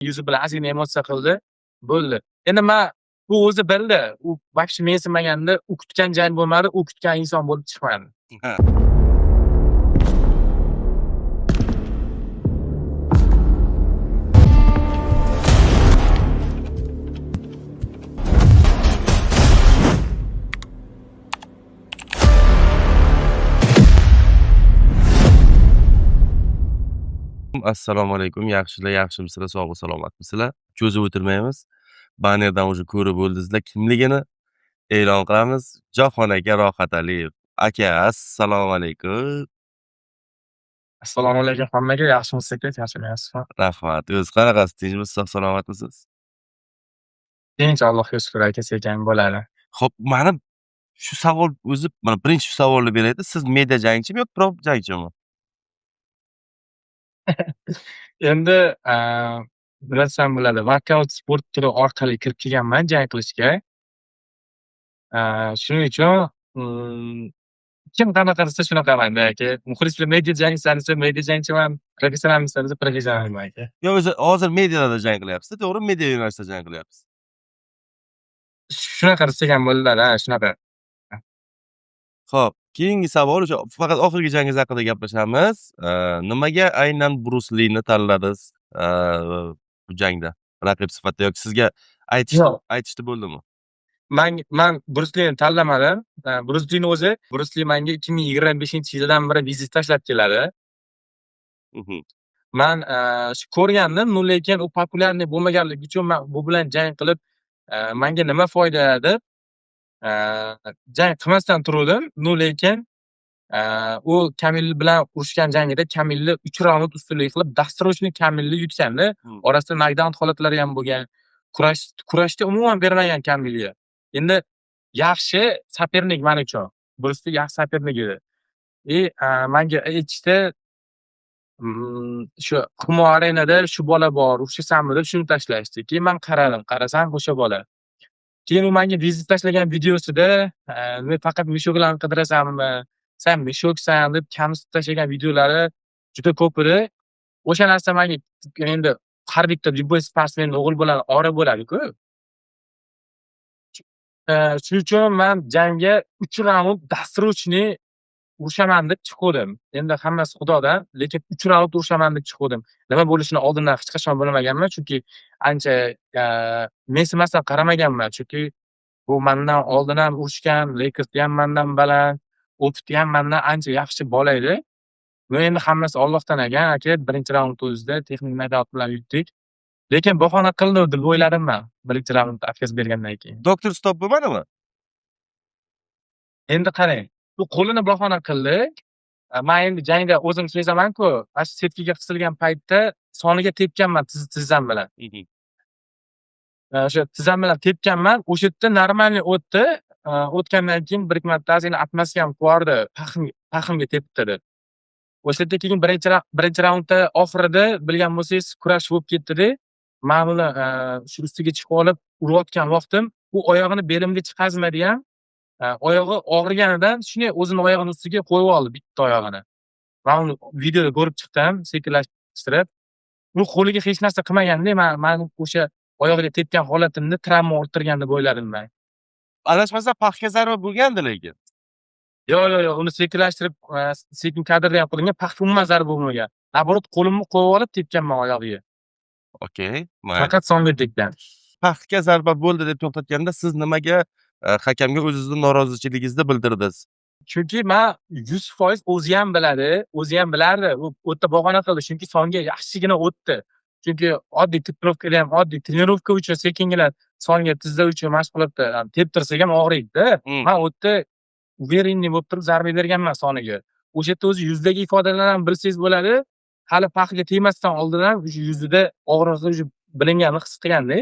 yuzi bilan ozgina emotsiya qildi, bo'ldi. Endi u o'zi bildi. U вообще mensimaganda u kutgan jang bo'lmadi, u kutgan inson bo'lib chiqmadi. Assalomu alaykum. Yaxshilar, yaxshimisizlar, sog' salomatmisizlar? Cho'zib o'tirmaymiz. Bannerdan уже ko'rib bo'ldingizlar. Kimligini e'lon qilamiz. Jahon aka Rohat Aliyev. Aka, assalomu alaykum. Assalomu alaykum hammaga. Yaxshimisiz? Yaxshimisizmi? Rahmat. O'zi qanaqasiz? Tinchmisiz, sog' salomatmisiz? Tinch, Allohga shukr aka, sekin bo'ladi. Xo'p, mana shu savol o'zi, mana birinchi savolni beraylik. Siz media jangchimi yoki prof jangchimi? Endi bilasam bo'ladi. Workout sport turi orqali kirib kelganman jang qilishga. Shuning uchun kim qanaqa qilsa shunaqaman aka. Muxlislar media jangchisan desa media jangchiman, professionalmisan desa professionalman aka. Yo, o'zi hozir mediada jang qilyapsiz, to'g'ri? Media yo'nalishida jang qilyapsiz. Shunaqa desak ham bo'ladi, shunaqa. Xo'p, keyingi savol o'sha faqat oxirgi jangingiz haqida gaplashamiz. Nimaga aynan Brus Lini tanladingiz bu jangda raqib sifatida yoki sizga aytishdi bo'ldimi? Men Brus Lini tanlamadim. Brus Lini o'zi, Brus Li menga 2025-yildan beri vizit tashlab keladi. Men shu ko'rgandim, lekin u populyarniy bo'lmaganligi uchun men bu bilan jang qilib menga nima foyda deb jang qilmasdan turdim. Lekin u Kamil bilan urushgan jangida Kamilni 3 raund ustunlik qilib, dasturchining Kamilni yutganda, orasida knockdown holatlari ham bo'lgan. Kurashda umuman bermagan Kamilga. Endi yaxshi sopernik men uchun. Brus Li yaxshi sopernik edi. Menga aytishdi, shu Humo arenada shu bola bor, urushasanmi deb shuni tashlashdi. Keyin men qarasam o'sha bola. Keyin u menga vizit tashlagan videosida, men faqat mishoglarni qidirasanmi, sen mishogsan deb kamsitib tashlagan videolari juda ko'p edi. O'sha narsa menga endi har bitta любой sportsmen o'g'il bilan ora bo'ladi-ku. Shuning uchun men jangga 3 raund dasturchining urushaman deb chiqdim. Endi hammasi Xudodan, lekin 3 raund urushaman deb chiqdim. Nima bo'lishini oldindan hech qachon bilmaganman, chunki ancha mensimasdan qaramaganman, chunki bu mendan oldin ham urushgan, rekordi ham mendan baland, opiti ham mendan ancha yaxshi bola edi. Men endi hammasi Allohdan ekan, aka, birinchi raund o'zida texnik knockout bilan yutdik. Lekin bahona qildi deb o'yladim men, birinchi raundda afkaz bergandan keyin. Doktor stop bo'lmadimi? Endi qarang, u qo'lini bahona qildi. Men endi jangda o'zim sezaman-ku, mana setkiga qisilgan paytda soniga tepganman tizzam bilan. O'sha tizzam bilan tepganman, o'sha yerda normalniy o'tdi. O'tgandan keyin bir marta ozgina atmasiga ham qo'yardi, pahimga tepdi. O'sha yerda keyin birinchi raundda oxirida bilgan bo'lsangiz kurash bo'lib ketdi-da. Men uni shu ustiga chiqib olib urayotgan vaqtim, u oyog'ini belimga chiqazmadi ham. Oyog'i og'riganidan shuni o'zini oyog'ining ustiga qo'yib oldi, bitta oyog'ini. Men uni videoda ko'rib chiqdim, sekinlashtirib. U qo'liga hech narsa qilmaganda, men o'sha oyog'iga tepgan holatimni travma orttirgan deb o'yladim men. Adashmasam paxga zarba bo'lgandi lekin. Yo'q, uni sekinlashtirib, sekin kadrda ham qilingan, paxga umuman zarba bo'lmagan. Naborot qo'limni qo'yib olib tepganman oyog'iga. Okay, faqat songa tekkan. Paxga zarba bo'ldi deb to'xtatganda siz nimaga hakamga o'zingizning noroziligingizni bildirdingiz? Chunki men 100% o'zi ham biladi, o'zi ham bilardi. U o'tda bahona qildi, chunki songa yaxshigina o'tdi. Chunki oddiy teprovkada ham, oddiy trenirovka uchun sekingina songa tizza uchun mashg'ulotda teptirsak ham og'riydi-da. Men o'tda uverenniy bo'lib turib zarba berganman soniga. O'sha yerda o'zi yuzdagi ifodalarni ham bilsangiz bo'ladi. Hali paxga tegmasdan oldin ham yuzida og'riqni bilinganini his qilganda.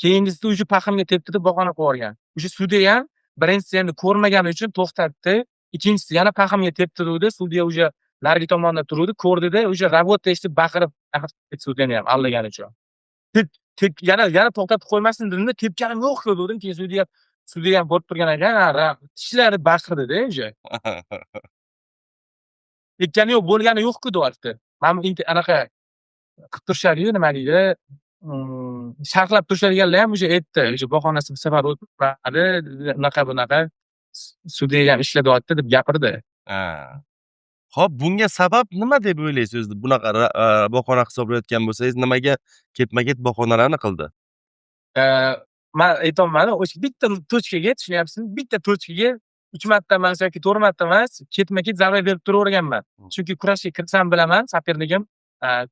Keyingisida o'sha paximga tepdi deb bahona qo'ygan. O'sha sudya ham birinchisi endi ko'rmagani uchun to'xtatdi. Ikkinchisi yana paximga tepdi dedi. Sudya o'sha narigi tomonda turdi, ko'rdi-da, o'sha rabota eshitib baqirib sudyani ham aldagani uchun. Yana to'xtatib qo'ymasin dedim-da, tepganim yo'q-ku dedim. Keyin sudya ham ko'rib turgan ekan, tishlari baqirdi-da o'sha. Tepgani yo'q, bo'lgani yo'q-ku deyapti. Men anaqa qilib turishadi-yu, nima deydi, sharhlab turishadiganlar ham уже aytdi. Уже bahonasi bir safar o'tmadi, unaqa-bunaqa sudya ham ishlayapti deb gapirdi. Ha. Hop, bunga sabab nima deb o'ylaysiz o'zi? Bunaqa bahona hisoblayotgan bo'lsangiz, nimaga ketma-ket bahonalarni qildi? Man aytyapman-ku, o'sha bitta tochkaga tushunyapsizmi? Bitta tochkaga 3 marta emas yoki 4 marta emas, ketma-ket zarba berib turaverganman. Chunki kurashga kirsam bilaman, sopernigim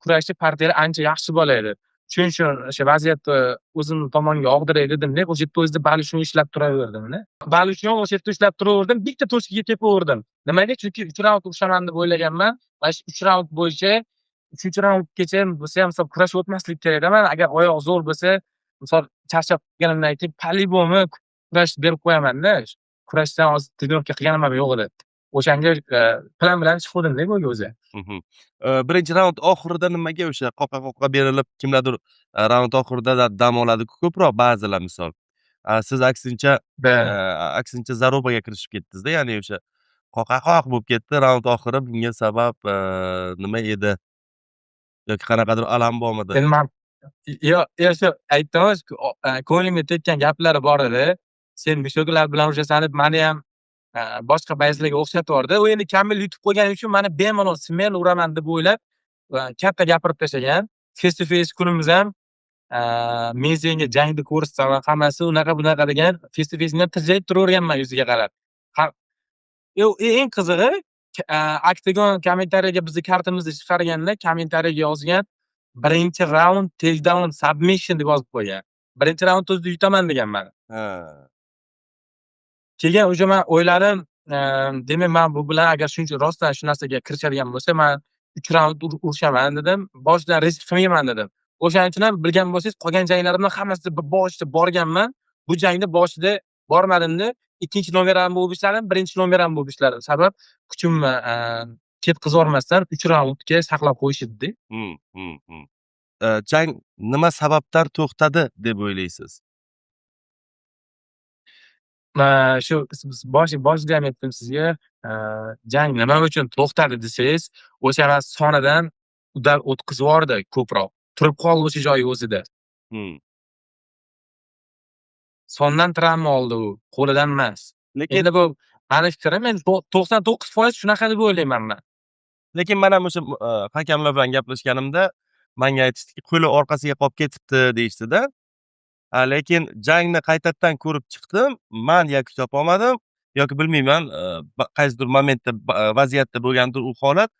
kurashchi partneri ancha yaxshi bola edi. Shuning uchun o'sha vaziyatni o'zim tomonga og'diray dedim-da, o'sha yerda o'zida balushni ushlab turaverdim-da. Balushni o'sha yerda ushlab turaverdim, bitta tochkaga tepaverdim. Nimaga? Chunki 3 raund urushaman deb o'ylaganman. Mana shu 3 raund bo'yicha 3-chi raundgacha bo'lsa ham misol kurashib o'tmaslik kerak-da. Man agar oyoq zo'r bo'lsa, misol charchab qolganimdan keyin по-любому kurash berib qo'yaman-da. Kurashdan hozir trenirovka qilganim ham yo'q edi. O'shanga plan bilan chiqdim-da golga o'zi. Birinchi raund oxirida nimaga o'sha qoqa berilib kimlardir raund oxirida dam oladi ko'proq ba'zilar misol. Siz aksincha zarobaga kirishib ketdingiz-da, ya'ni o'sha qoq bo'lib ketdi raund oxiri. Bunga sabab nima edi? Yoki qanaqadir alam bormidi? Endi man shu aytdim, ko'nglimga tekkan gaplari bor edi. Sen mushokalar bilan urushasan deb meni ham boshqa bayzlarga o'xshatvordi. U endi kamil yutib qo'yganim uchun meni bemalol smen uraman deb o'ylab katta gapirib tashlagan. Face to face kunimiz ham men senga jangni ko'rsataman, hammasi unaqa bunaqa degan. Face to face bilan tirjayib turaverganman yuziga qarab. Eng qizig'i, Octagon kommentariyaga bizni kartamizni chiqarganda kommentariyaga yozgan birinchi raund takedown submission deb yozib qo'ygan. Birinchi raund o'zida yutaman deganman. Keyin o'sha men o'yladim, demak men bu bilan agar shuncha rostdan shu narsaga kirishadigan bo'lsa, men 3 raund urushaman dedim. Boshidan risk qilmayman dedim. O'shaning uchun ham bilgan bo'lsangiz, qolgan janglarimdan hammasida boshida borganman. Bu jangda boshida bormadimda, ikkinchi nomer ham bo'lib ishladim, birinchi nomer ham bo'lib ishladim. Sabab kuchimni ketkazvormasdan 3 raundga saqlab qo'yishdi. Jang nima sababdan to'xtadi deb o'ylaysiz? Shu boshida ham aytdim sizga, jang nima uchun to'xtadi desangiz, o'sha sonidan udar o'tkazvordi ko'proq. Turib qoldi o'sha joyi o'zida. Sondan travma oldi u, qo'lidan emas. Endi bu meni fikrim, men 99% shunaqa deb o'ylayman men. Lekin men ham o'sha hakamlar bilan gaplashganimda menga aytishdiki, qo'li orqasiga qolib ketibdi deyishdi-da. Lekin jangni qaytadan ko'rib chiqdim. Men yoki topolmadim, yoki bilmayman, qaysidir momentda vaziyatda bo'lgandir u holat.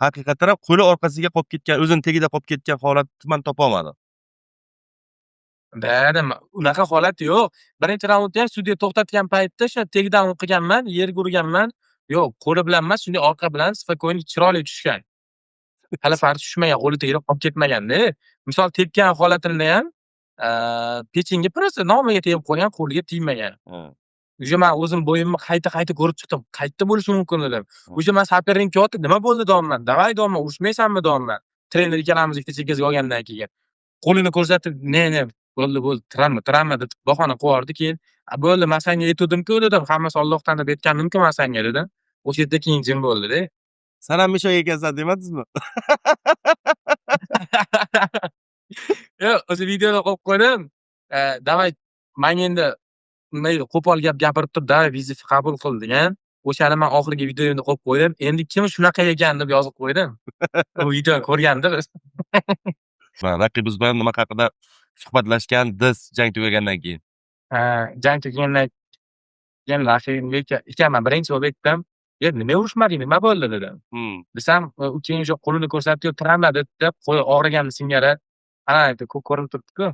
Haqiqatan ham qo'li orqasiga qolib ketgan, o'zini tagida qolib ketgan holatni men topolmadim. Unaqa holat yo'q. Birinchi raundda ham sudya to'xtatgan paytda o'sha takedown qilganman, yerga urganman. Yo'q, qo'li bilan emas, shunday orqa bilan spokойно chiroyli tushgan. Hali farq tushmagan, qo'li tagida qolib ketmaganda. Misol tepgan holatimda ham pechenga просто nomiga tegib qolgan, qo'liga tegmagan. O'sha men o'zim bo'yimni qayta ko'rib chiqdim. Qayerda bo'lishi mumkin dedim. O'sha men sopernikka otib, nima bo'ldi deyapman. Davay deyapman, urushmaysanmi deyapman. Trener ikkalamiz ikkita chekkaga olgandan keyin. Qo'lini ko'rsatib, ne, bo'ldi, travma deb bahona qo'yardi. Keyin, bo'ldi, men senga aytdim-ku dedim, hammasi Allohdan deb aytgandim-ku men senga dedim. O'sha yerda keyin jim bo'ldi-da. San ham mishoga ekansan demadingizmi? Yo'q, o'sha videoni qo'yib qo'ydim. Davay, men endi qo'pol gap gapirib turib, davay vizifa qabul qil degan. O'shani men oxirgi videomda qo'yib qo'ydim. Endi kim shunaqa ekan deb yozib qo'ydim. Bu videoni ko'rgandir. Raqibingiz bilan nima haqida suhbatlashgandingiz jang tugagandan keyin? Jang tugagandan keyin raqibimga men birinchi bo'lib aytdim, nima urushmading, nima bo'ldi dedim. Desam, u keyin o'sha qo'lini ko'rsatib, travma deb, qo'li og'riganini singari, ana ko'rinib turibdi-ku.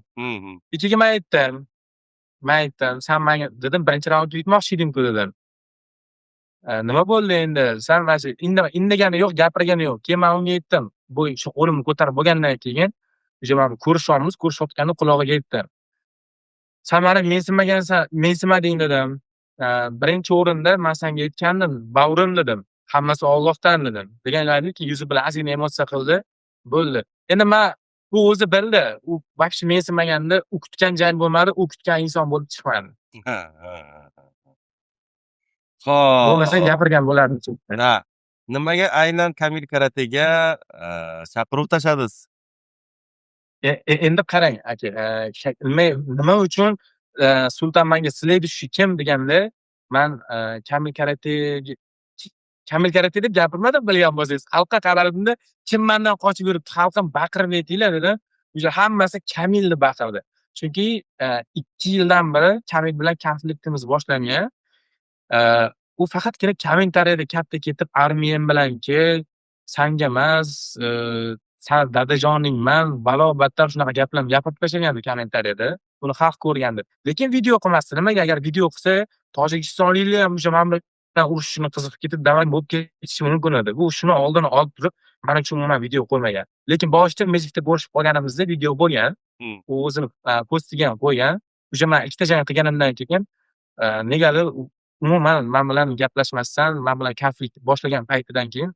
Keyin men aytdim, sen menga dedim, birinchi raundni yutmoqchi eding-ku dedim. Nima bo'ldi endi? Sen mana shu indagani yo'q, gapirgani yo'q. Keyin men unga aytdim, bu shu qo'limni ko'tarib bo'lgandan keyin, o'sha men ko'rishayotganda qulog'iga aytdim. Sen meni mensimading dedim. Birinchi o'rinda men senga aytgandim, bavrim dedim. Hammasi Allohdan dedim. Deganlaridiki, yuzi bilan ozgina emotsiya qildi. Bo'ldi. Endi men u o'zi bildi. U вообще mensimaganda, u kutgan jang bo'lmadi, u kutgan inson bo'lib chiqmadi. Bo'lmasa gapirgan bo'lardim. Nimaga aynan Kamil karatega chaqiruv tashladingiz? Endi qarang aka, nima uchun Sulton menga "Следующий kim?" deganda, man Kamil karate deb gapirmadim bilgan bo'lsangiz. Xalqqa qaradimda, "Kim mendan qochib yuribdi, xalqim baqirib aytinglar" dedim. O'sha hammasi Kamil deb baqirdi. Chunki 2 yildan beri Kamil bilan konfliktimiz boshlangan. U faqatgina kommentariyada katta ketib, "Armiyam bilan kel, sanga emas, san dadajoningman", balo battar shunaqa gaplarni gapirib tashlagandi kommentariyada. Buni xalq ko'rgandi. Lekin video qilmasdi. Nimaga? Agar video qilsa, tojikistonliklar ham o'sha man bilan urushishni qiziqib ketib, damak bo'lib ketishi mumkin edi. Bu shuni oldini olib turib, men uchun umuman video qo'ymagan. Lekin boshida Mejlikda ko'rishib qolganimizda video bo'lgan. U o'zini postiga ham qo'ygan. O'sha men ikkita jang qilganimdan keyin negadir umuman men bilan gaplashmasdan, men bilan konflikt boshlagan paytidan keyin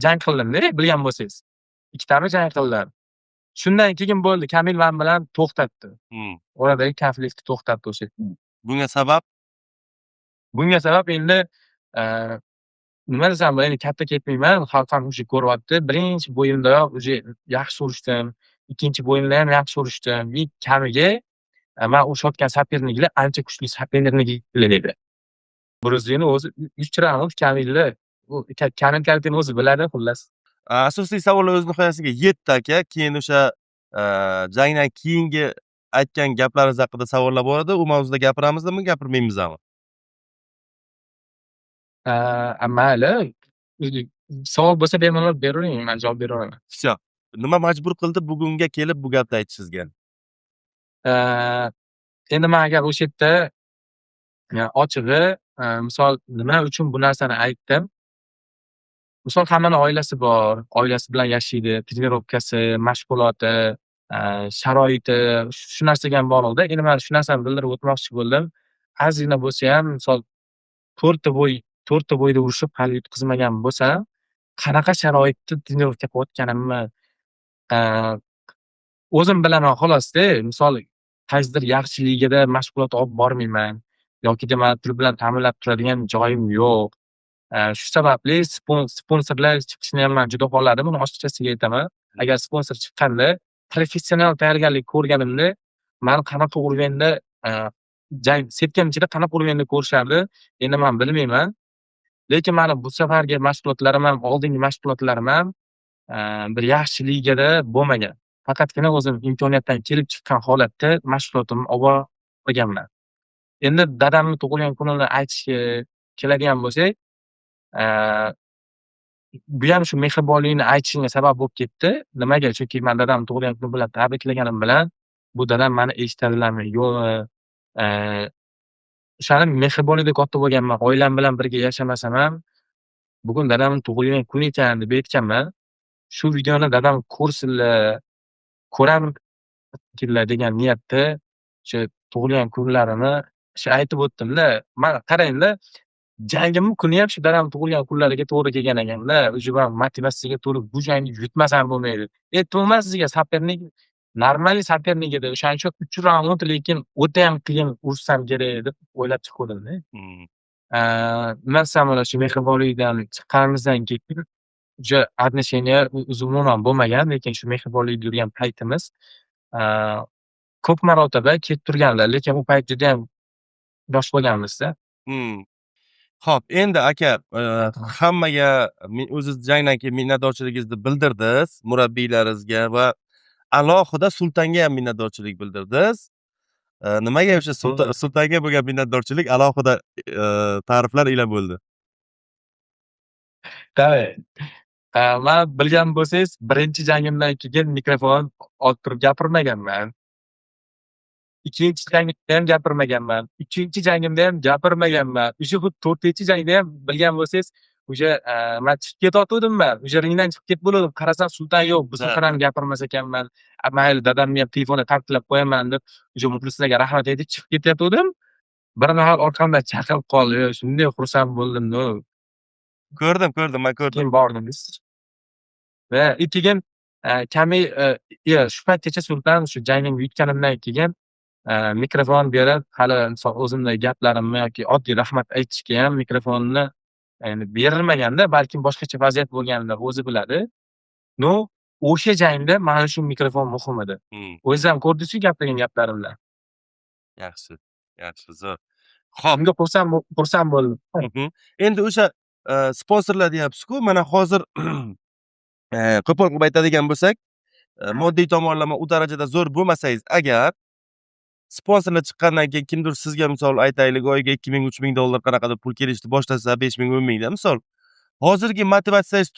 jang qildim-da, bilgan bo'lsangiz. Ikkitami jang qildim. Shundan keyin bo'ldi, Kamil men bilan to'xtatdi. Oradagi konfliktni to'xtatdi o'sha. Bunga sabab? Bunga sabab endi nima desam bo'ladi, katta ketmayman, xalq ham o'sha ko'ryapti. Birinchi bo'yindayoq o'sha yaxshi urishdim. Ikkinchi bo'yinda ham yaxshi urishdim. Kamiga men urishayotgan soperniklar ancha kuchli soperniklar edi. Bruslini o'zi 3 raund Kamilni, u Kamil karateni o'zi biladi xullas. Asosiy savollar o'z nihoyasiga yetdi aka. Keyin o'sha jangdan keyingi aytgan gaplaringiz haqida savollar bor edi. U mavzuda gapiramizmi, gapirmaymizmi? Mayli. Savol bo'lsa bemalol beravering, men javob beraveraman. Pichoq. Nima majbur qildi bugunga kelib bu gapni aytishingizga? Endi men agar o'sha yerda ochig'i, misol nima uchun bu narsani aytdim? Misol hammaning oilasi bor, oilasi bilan yashaydi, trenirovkasi, mashg'uloti, sharoiti shu narsaga ham bog'liqda. Endi men shu narsani bildirib o'tmoqchi bo'ldim. Ozgina bo'lsa ham misol 4ta bo'yda urishib hali yutqizmagan bo'lsam, qanaqa sharoitda trenirovka qilayotganimni o'zim bilaman xolos-da. Misol qaysidir yaxshi ligada mashg'ulot olib bormayman yoki man pul bilan ta'minlab turadigan joyim yo'q. Shu sababli sponsorlar chiqishini ham men juda xohladim. Buni ochiqchasiga aytaman. Agar sponsor chiqqanda professional tayyorgarlik ko'rganimda, men qanaqa urganda jang setkan ichida qanaqa urganda ko'rishardi, endi men bilmayman. Lekin meni bu safargi mashg'ulotlarim ham, oldingi mashg'ulotlarim ham bir yaxshi ligada bo'lmagan. Faqatgina o'zim imkoniyatdan kelib chiqqan holatda mashg'ulotimni olib borganman. Endi dadamning tug'ilgan kunini aytishga keladigan bo'lsak, bu ham shu mehribonlikni aytishimga sabab bo'lib ketdi. Nimaga? Chunki men dadamni tug'ilgan kuni bilan tabriklaganim bilan bu dadam meni eshitadilarmi, yo'qmi? O'shani mehribonlikda katta bo'lganman. Oilam bilan birga yashamasam ham bugun dadamning tug'ilgan kuni ekan deb aytganman. Shu videoni dadam ko'rsinlar, ko'rarmikinlar degan niyatda o'sha tug'ilgan kunlarini aytib o'tdim-da. Mana qarangda, jangimni kuni ham shu dadam tug'ilgan kunlariga to'g'ri kelgan ekanda, o'sha men motivatsiyaga to'lib bu jangni yutmasam bo'lmaydi. To'g'ri sizga sopernik normal sopernik edi. O'shaning uchun 3 raund lekin o'ta ham qiyin urushsam kerak deb o'ylab chiqdim-da. Nima desam bo'ladi, shu mehribonlikdan chiqqanimizdan keyin o'sha отношения umuman bo'lmagan, lekin shu mehribonlikda yurgan paytimiz ko'p marotaba kelib turganlar, lekin u payt juda ham yosh bo'lganmiz-da. Xo'p, endi aka, hammaga o'ziz jangdan keyin minnatdorchiligingizni bildirdingiz, murabbiylaringizga va alohida Sultonga ham minnatdorchilik bildirdingiz. Nimaga o'sha Sultonga bo'lgan minnatdorchilik alohida ta'riflar ila bo'ldi? Men bilgan bo'lsangiz, birinchi jangimdan keyin mikrofon olib turib gapirmaganman. Ikkinchi jangimda ham gapirmaganman. Uchinchi jangimda ham gapirmaganman. O'sha 4-jangda ham bilgan bo'lsangiz, o'sha men chiqib ketayotgandim-man. O'sha ringdan chiqib ketib bo'ldim. Qarasam Sulton yo'q. Bu safar ham gapirmas ekanman. Mayli, dadamni ham telefonda ta'kidlab qo'yaman deb o'sha muxlislarga rahmat aytib chiqib ketayotgandim. Bir mahal orqamdan chaqirib qoldi. Shunday xursand bo'ldim-da. Ko'rdim, men ko'rdim. Keyin bordingiz. Va keyin Kamil shu paytgacha Sulton shu jangni yutganimdan keyin mikrofon berib, hali o'zimdagi gaplarimni yoki oddiy rahmat aytishga ham mikrofonni berilmaganda, balkim boshqacha vaziyat bo'lganini o'zi biladi. o'sha jangda mana shu mikrofon muhim edi. O'zingiz ham ko'rdingiz-ku gapirgan gaplarimni. Yaxshi, yaxshi, zo'r. Xo'p. Shunga xursand bo'ldim. Endi o'sha sponsorlar deyapsiz-ku, mana hozir qo'pol qilib aytadigan bo'lsak, moddiy tomonlama u darajada zo'r bo'lmasangiz agar, sponsorlar chiqqandan keyin kimdir sizga misol aytaylik, oyiga 2000, 3000 dollar qanaqadir pul kelishni boshlasa, 5000, 10 mingdan misol, hozirgi motivatsiyangiz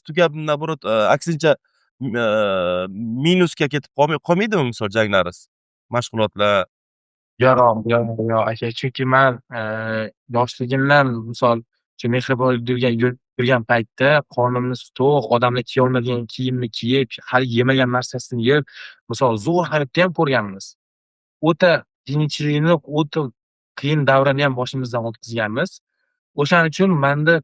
tugab, naborot, aksincha minusga ketib qolmaydimi misol janglaringiz, mashg'ulotlar? Yo'q aka. Chunki men yoshligimdan misol shu mehribonlik yurgan paytda qornimiz to'q, odamlar kiyolmagan kiyimni kiyib, hali yemagan narsasini yeb, misol zo'r hayotni ham ko'rganmiz. O'ta qiyinchilikni, o'ta qiyin davrani ham boshimizdan o'tkazganmiz. O'shaning uchun menda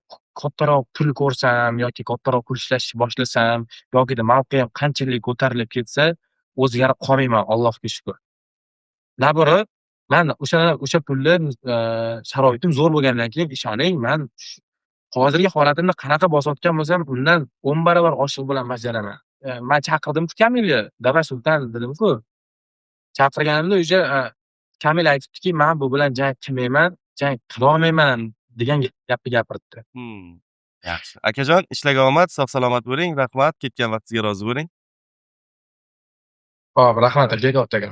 kattaroq pul ko'rsam yoki kattaroq pul ishlashni boshlasam yoki mavqeim qanchalik ko'tarilib ketsa, o'zgarib qolmayman, Allohga shukr. Naborot, man o'sha pulni sharoitim zo'r bo'lgandan keyin ishoning, man hozirgi holatimni qanaqa bosayotgan bo'lsam, undan 10 barobar oshiq bilan bajaraman. Man chaqirdim-ku Kamilga, "Давай Sultan" dedim-ku. Chaqirganimda o'sha Kamil aytibdiki, "Men bu bilan jang qilmayman, jang qilolmayman" degan gapni gapiribdi. Yaxshi. Akajon, ishlaga omad, sog' salomat bo'ling. Rahmat, ketgan vaqtingizga rozi bo'ling. Xo'p, rahmat aka, katta aka.